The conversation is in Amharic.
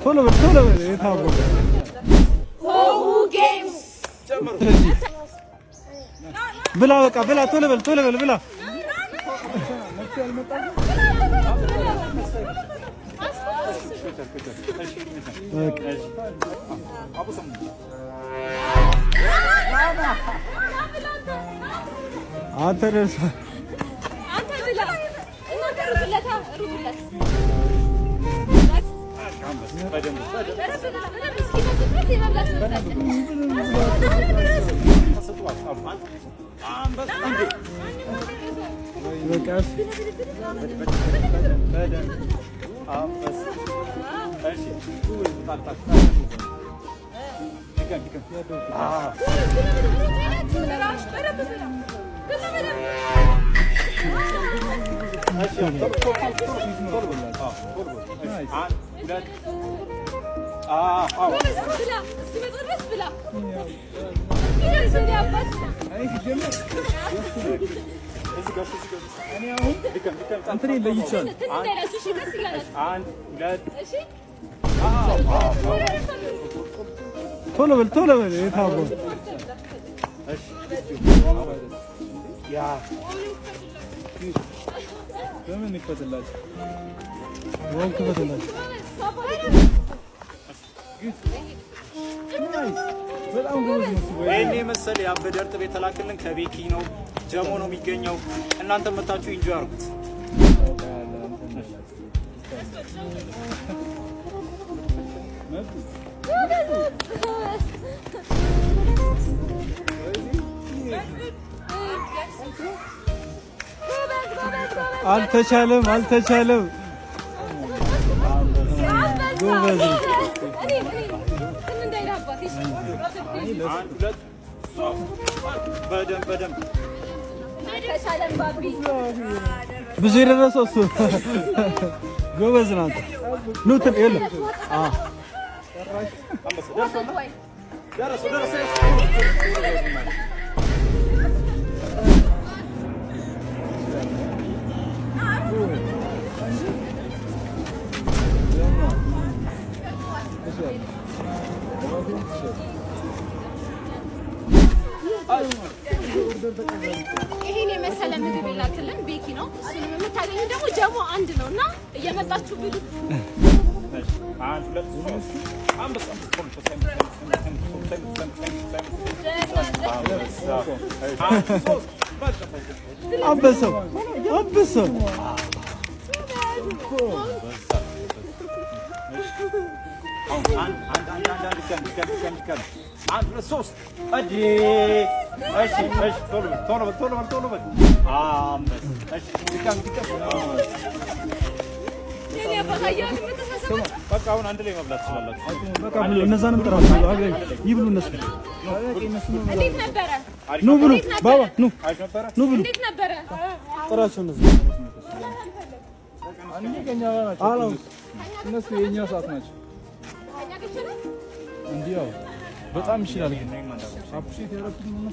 ቶሎ በል የታቦ ጌምስ ብላ በቃ ብላ ቶሎ በል ብላ አንተ ብላ ቶሎ በል የታቦ ያ ለምን ይፈትላችሁ ወንክ ፈትላችሁ በጣም ጎበዝ ነው። ወይኔ መሰል ያበደ እርጥብ የተላከልን ከቤኪ ነው። ጀሞ ነው የሚገኘው። እናንተ መታችሁ ኢንጆይ አድርጉት። አልተቻለም ጎበዝ በደንብ ብዙ የደረሰው እሱ ጎበዝ ናት። ኑትን የለም ይሄን የመሰለ ምግብ ይላክልን ቤኪ ነው። እሱንም የምታገኙ ደግሞ ጀሞ አንድ ነውና እየመጣችሁ ብሉ። አንበሳው በቃ አሁን አንድ ላይ መብላት ትችላላችሁ። በቃ ብሉ። እነዛንም ጥራችሁ ይብሉ። እነሱ እንዴት ነበረ? ኑ ብሉ። ባባ ኑ ብሉ። እንዴት ነበረ? ጥራችሁ እነሱ እነሱ የኛ ሰዓት ናቸው። እንዲያው በጣም ይችላል። አፕሪሼት ያደረኩት ነው።